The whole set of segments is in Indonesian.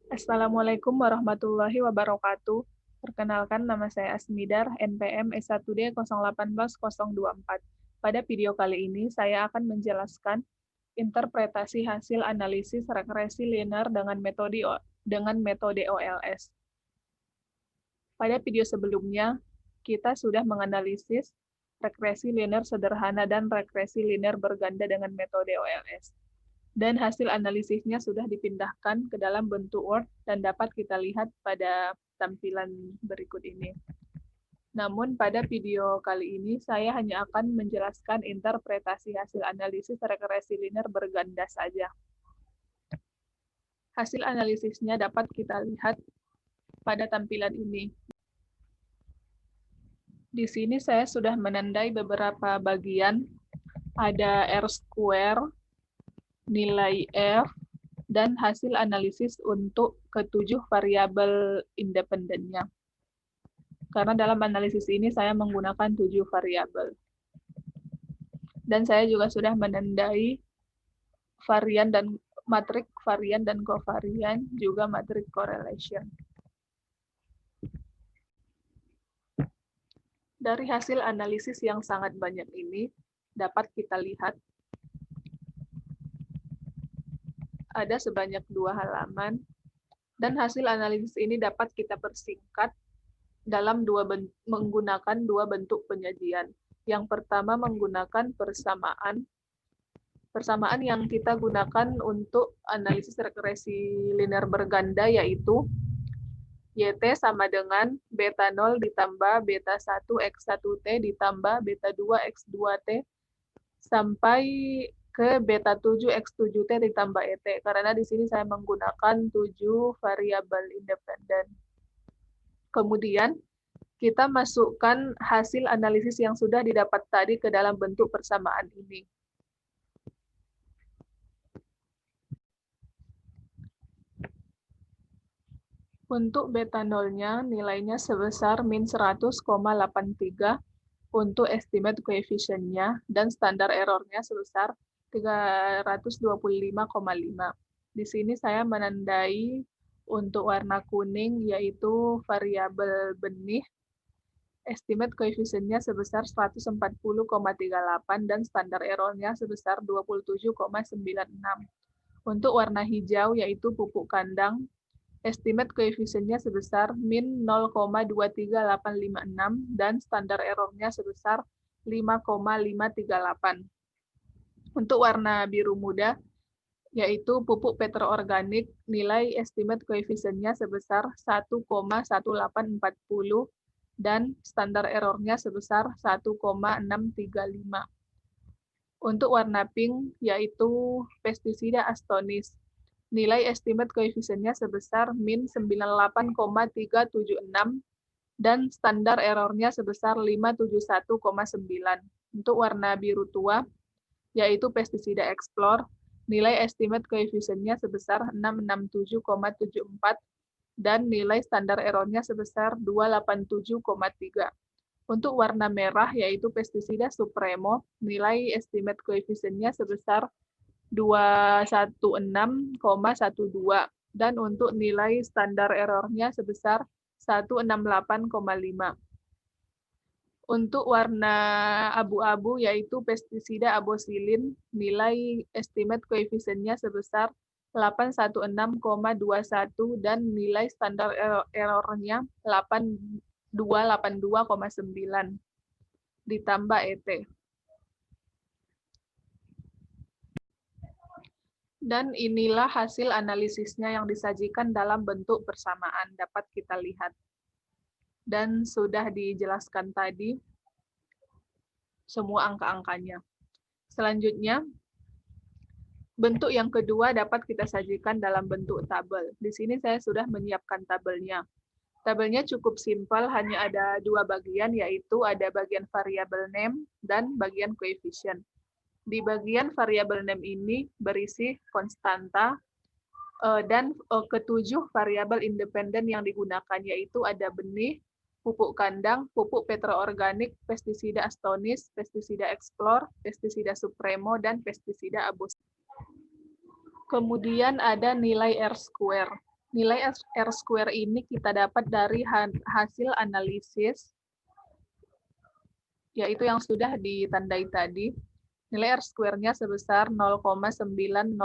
Assalamualaikum warahmatullahi wabarakatuh. Perkenalkan, nama saya Asmidar, NPM S1D 018024. Pada video kali ini, saya akan menjelaskan interpretasi hasil analisis regresi linear dengan metode OLS. Pada video sebelumnya, kita sudah menganalisis regresi linear sederhana dan regresi linear berganda dengan metode OLS. Dan hasil analisisnya sudah dipindahkan ke dalam bentuk Word dan dapat kita lihat pada tampilan berikut ini. Namun pada video kali ini saya hanya akan menjelaskan interpretasi hasil analisis regresi linear berganda saja. Hasil analisisnya dapat kita lihat pada tampilan ini. Di sini saya sudah menandai beberapa bagian, ada R-square, nilai F, dan hasil analisis untuk ketujuh variabel independennya. Karena dalam analisis ini saya menggunakan 7 variabel. Dan saya juga sudah menandai varian dan matrik varian dan covarian, juga matrik correlation. Dari hasil analisis yang sangat banyak ini, dapat kita lihat ada sebanyak 2 halaman, dan hasil analisis ini dapat kita persingkat dalam menggunakan dua bentuk penyajian. Yang pertama menggunakan persamaan. Persamaan yang kita gunakan untuk analisis regresi linear berganda yaitu YT sama dengan beta 0 ditambah beta 1 X1T ditambah beta 2 X2T sampai ke beta 7 X7T ditambah ET. Karena di sini saya menggunakan 7 variabel independen. Kemudian, kita masukkan hasil analisis yang sudah didapat tadi ke dalam bentuk persamaan ini. Untuk beta 0-nya, nilainya sebesar min 100,83 untuk estimate coefficient-nya, dan standar error-nya sebesar 325,5. Di sini saya menandai untuk warna kuning, yaitu variabel benih, estimate coefficient-nya sebesar 140,38 dan standar error-nya sebesar 27,96. Untuk warna hijau, yaitu pupuk kandang, estimate coefficient-nya sebesar min 0,23856 dan standar error-nya sebesar 5,538. Untuk warna biru muda, yaitu pupuk petroorganik, nilai estimate coefficient-nya sebesar 1,1840 dan standar error-nya sebesar 1,635. Untuk warna pink, yaitu pestisida Astonis, nilai estimate coefficient-nya sebesar min 98,376 dan standar error-nya sebesar 571,9. Untuk warna biru tua, yaitu pestisida Explore, nilai estimate coefficient-nya sebesar 667,74 dan nilai standar error-nya sebesar 287,3. Untuk warna merah, yaitu pestisida Supremo, nilai estimate coefficient-nya sebesar 216,12 dan untuk nilai standar error-nya sebesar 168,5. Untuk warna abu-abu, yaitu pestisida Abosilin, nilai estimate coefficient-nya sebesar 816,21 dan nilai standar error-nya 8282,9 ditambah ET. Dan inilah hasil analisisnya yang disajikan dalam bentuk persamaan, dapat kita lihat. Dan sudah dijelaskan tadi semua angka-angkanya. Selanjutnya, bentuk yang kedua dapat kita sajikan dalam bentuk tabel. Di sini saya sudah menyiapkan tabelnya. Tabelnya cukup simpel, hanya ada dua bagian, yaitu ada bagian variabel name dan bagian coefficient. Di bagian variabel name ini berisi konstanta dan ketujuh variabel independen yang digunakan, yaitu ada benih, pupuk kandang, pupuk petroorganik, pestisida Astonis, pestisida Explore, pestisida Supremo, dan pestisida Abos. Kemudian ada nilai R-square. Nilai R square ini kita dapat dari hasil analisis, yaitu yang sudah ditandai tadi. Nilai R square-nya sebesar 0,9001.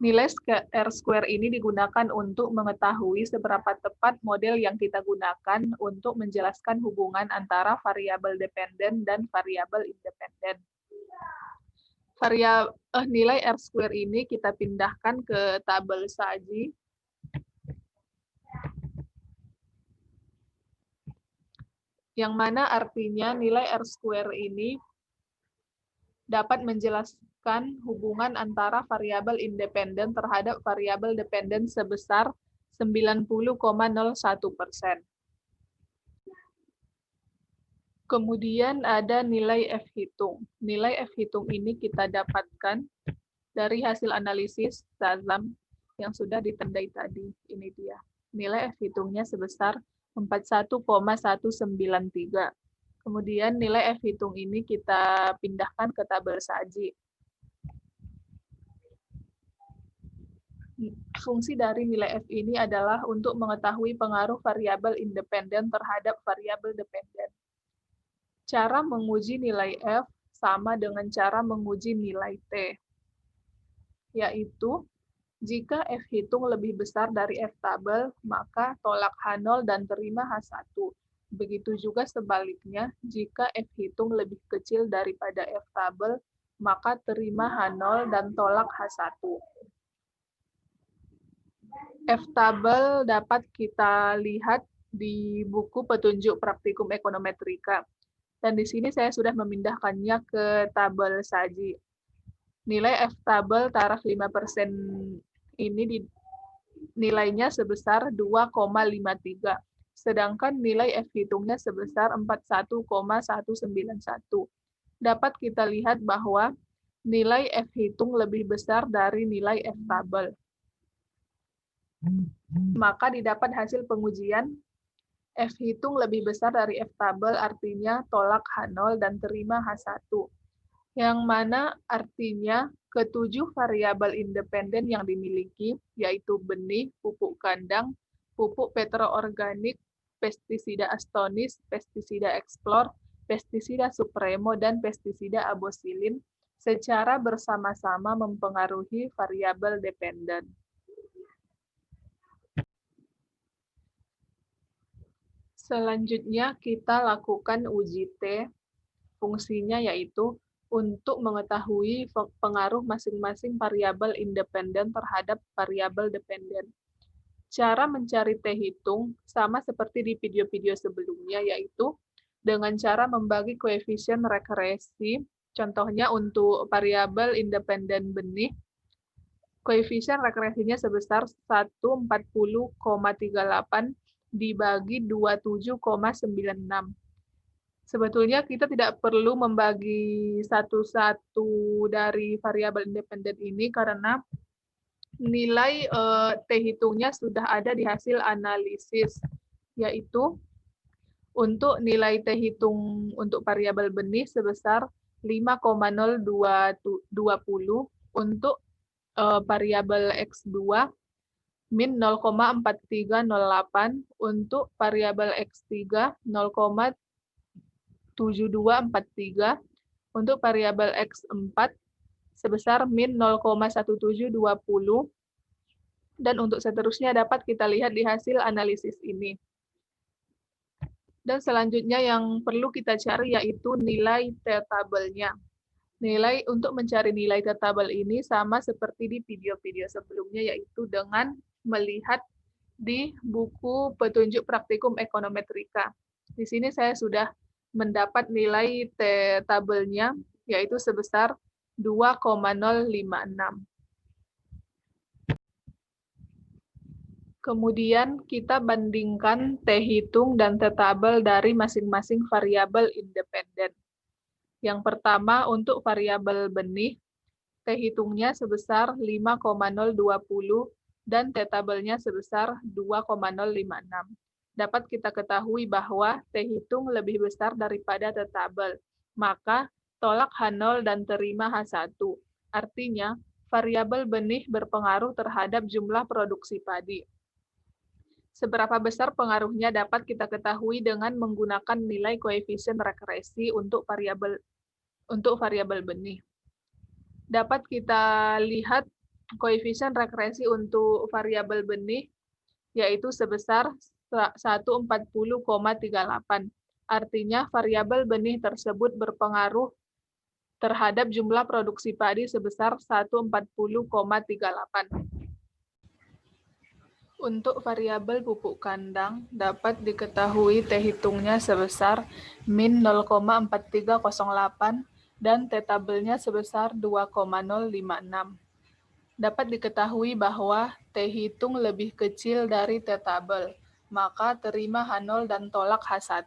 Nilai R square ini digunakan untuk mengetahui seberapa tepat model yang kita gunakan untuk menjelaskan hubungan antara variabel dependen dan variabel independen. Nilai R square ini kita pindahkan ke tabel saji. Yang mana artinya nilai R square ini dapat menjelaskan hubungan antara variabel independen terhadap variabel dependen sebesar 90,01%. Kemudian ada nilai F hitung. Nilai F hitung ini kita dapatkan dari hasil analisis Shazam yang sudah ditandai tadi. Ini dia. Nilai F hitungnya sebesar 41,193. Kemudian nilai F hitung ini kita pindahkan ke tabel saji. Fungsi dari nilai F ini adalah untuk mengetahui pengaruh variabel independen terhadap variabel dependen. Cara menguji nilai F sama dengan cara menguji nilai T, yaitu jika F hitung lebih besar dari F tabel, maka tolak H0 dan terima H1. Begitu juga sebaliknya, jika F hitung lebih kecil daripada F tabel, maka terima H0 dan tolak H1. F tabel dapat kita lihat di buku petunjuk praktikum ekonometrika. Dan di sini saya sudah memindahkannya ke tabel saji. Nilai F tabel taraf 5% ini nilainya sebesar 2,53. Sedangkan nilai F hitungnya sebesar 41,191. Dapat kita lihat bahwa nilai F hitung lebih besar dari nilai F tabel. Maka didapat hasil pengujian F hitung lebih besar dari F tabel, artinya tolak H0 dan terima H1. Yang mana artinya ketujuh variabel independen yang dimiliki, yaitu benih, pupuk kandang, pupuk petroorganik, pestisida astonis, pestisida explor, pestisida supremo, dan pestisida abosilin, secara bersama-sama mempengaruhi variabel dependen. Selanjutnya kita lakukan uji T. Fungsinya yaitu untuk mengetahui pengaruh masing-masing variabel independen terhadap variabel dependen. Cara mencari T hitung sama seperti di video-video sebelumnya, yaitu dengan cara membagi koefisien regresi. Contohnya untuk variabel independen benih, koefisien regresinya sebesar 140,38 dibagi 27,96. Sebetulnya kita tidak perlu membagi satu-satu dari variabel independen ini karena nilai T hitungnya sudah ada di hasil analisis, yaitu untuk nilai T hitung untuk variabel benih sebesar 5,0220, untuk variabel X2 min 0,4308, untuk variabel X3 0,7243, untuk variabel X4 sebesar min 0,1720, dan untuk seterusnya dapat kita lihat di hasil analisis ini. Dan selanjutnya yang perlu kita cari yaitu nilai T tabelnya. Untuk mencari nilai T tabel ini sama seperti di video-video sebelumnya, yaitu dengan melihat di buku petunjuk praktikum ekonometrika. Di sini saya sudah mendapat nilai T tabelnya, yaitu sebesar 2,056. Kemudian kita bandingkan T hitung dan T tabel dari masing-masing variabel independen. Yang pertama, untuk variabel benih, T hitungnya sebesar 5,020 dan T tabelnya sebesar 2,056. Dapat kita ketahui bahwa T hitung lebih besar daripada T tabel. Maka tolak H0 dan terima H1. Artinya, variabel benih berpengaruh terhadap jumlah produksi padi. Seberapa besar pengaruhnya dapat kita ketahui dengan menggunakan nilai koefisien regresi untuk variabel benih. Dapat kita lihat koefisien regresi untuk variabel benih yaitu sebesar 140,38. Artinya variabel benih tersebut berpengaruh terhadap jumlah produksi padi sebesar 140,38. Untuk variabel pupuk kandang dapat diketahui T hitungnya sebesar min 0,4308 dan T tabelnya sebesar 2,056. Dapat diketahui bahwa T hitung lebih kecil dari T tabel, maka terima H0 dan tolak H1.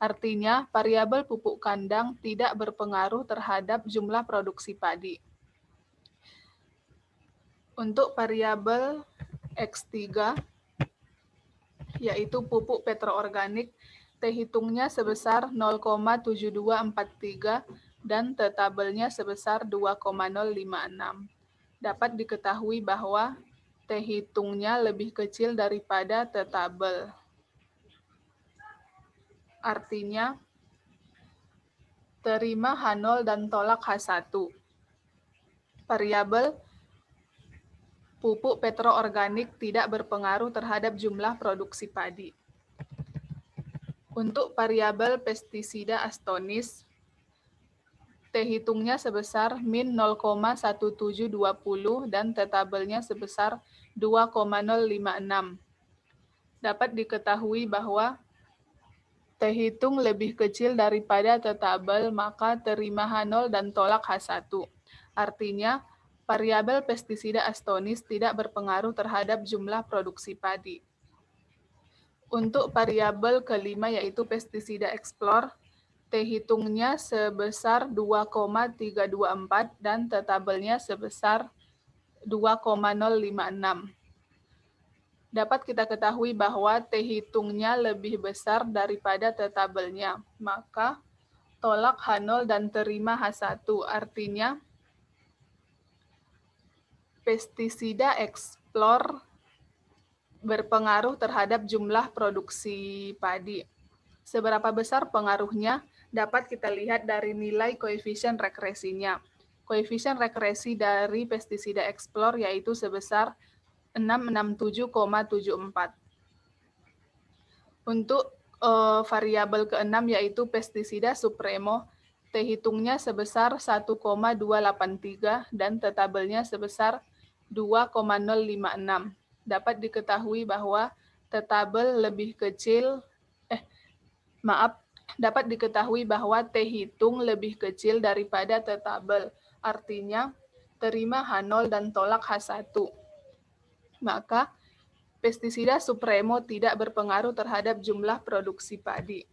Artinya, variabel pupuk kandang tidak berpengaruh terhadap jumlah produksi padi. Untuk variabel X3, yaitu pupuk petroorganik, T hitungnya sebesar 0,7243 dan T tabelnya sebesar 2,056. Dapat diketahui bahwa T hitungnya lebih kecil daripada T tabel. Artinya, terima H0 dan tolak H1. Variabel pupuk petroorganik tidak berpengaruh terhadap jumlah produksi padi. Untuk variabel pestisida astonis, T hitungnya sebesar min 0,1720 dan T tabelnya sebesar 2,056. Dapat diketahui bahwa T hitung lebih kecil daripada T tabel, maka terima H0 dan tolak H1. Artinya, variabel pestisida astonis tidak berpengaruh terhadap jumlah produksi padi. Untuk variabel kelima yaitu pestisida explore, T hitungnya sebesar 2,324 dan T tabelnya sebesar 2,056. Dapat kita ketahui bahwa T hitungnya lebih besar daripada T tabelnya, maka tolak H0 dan terima H1. Artinya, pestisida explore berpengaruh terhadap jumlah produksi padi. Seberapa besar pengaruhnya dapat kita lihat dari nilai koefisien regresinya. Koefisien regresi dari pestisida explore yaitu sebesar 667,74. Untuk variabel ke-6 yaitu pestisida supremo, T hitungnya sebesar 1,283 dan T tabelnya sebesar 2,056. Dapat diketahui bahwa T tabel lebih kecil, dapat diketahui bahwa T hitung lebih kecil daripada T tabel. Artinya, terima H0 dan tolak H1. Maka, pestisida supremo tidak berpengaruh terhadap jumlah produksi padi.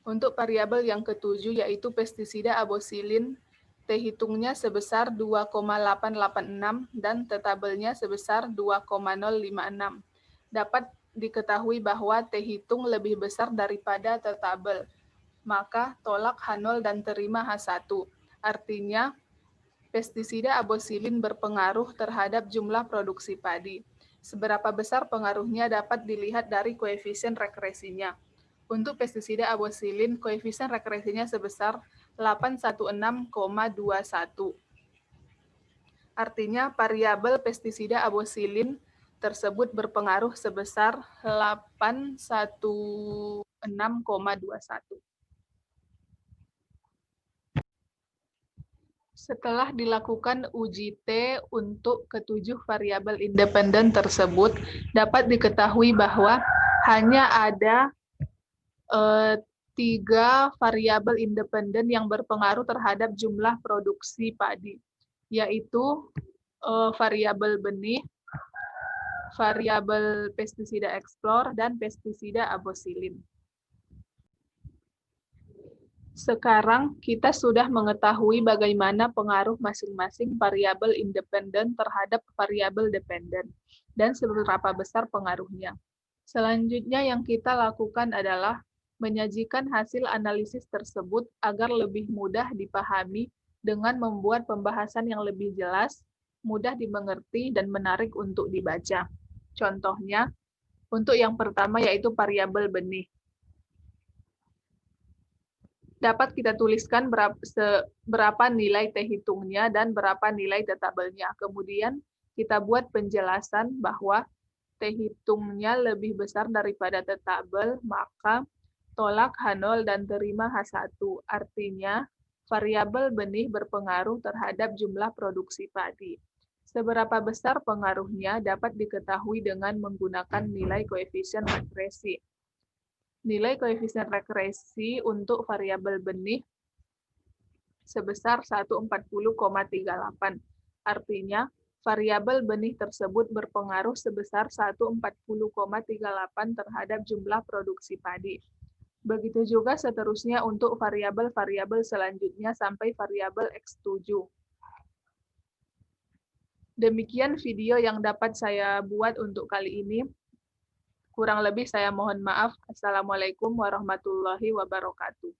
Untuk variabel yang ketujuh yaitu pestisida abosilin, T hitungnya sebesar 2,886 dan T tabelnya sebesar 2,056. Dapat diketahui bahwa T hitung lebih besar daripada T tabel, maka tolak H0 dan terima H1. Artinya, pestisida abosilin berpengaruh terhadap jumlah produksi padi. Seberapa besar pengaruhnya dapat dilihat dari koefisien regresinya. Untuk pestisida abosilin, koefisien regresinya sebesar 816,21. Artinya, variabel pestisida abosilin tersebut berpengaruh sebesar 816,21. Setelah dilakukan uji T untuk ketujuh variabel independen tersebut, dapat diketahui bahwa hanya ada 3 variabel independen yang berpengaruh terhadap jumlah produksi padi, yaitu variabel benih, variabel pestisida explore, dan pestisida abosilin. Sekarang kita sudah mengetahui bagaimana pengaruh masing-masing variabel independen terhadap variabel dependen dan seberapa besar pengaruhnya. Selanjutnya yang kita lakukan adalah menyajikan hasil analisis tersebut agar lebih mudah dipahami dengan membuat pembahasan yang lebih jelas, mudah dimengerti, dan menarik untuk dibaca. Contohnya, untuk yang pertama yaitu variabel benih. Dapat kita tuliskan berapa nilai T hitungnya dan berapa nilai T tabelnya. Kemudian kita buat penjelasan bahwa T hitungnya lebih besar daripada T tabel, maka tolak H0 dan terima H1. Artinya, variabel benih berpengaruh terhadap jumlah produksi padi. Seberapa besar pengaruhnya dapat diketahui dengan menggunakan nilai koefisien regresi. Nilai koefisien regresi untuk variabel benih sebesar 140,38. Artinya, variabel benih tersebut berpengaruh sebesar 140,38 terhadap jumlah produksi padi. Begitu juga seterusnya untuk variabel-variabel selanjutnya sampai variabel X7. Demikian video yang dapat saya buat untuk kali ini. Kurang lebih saya mohon maaf. Assalamualaikum warahmatullahi wabarakatuh.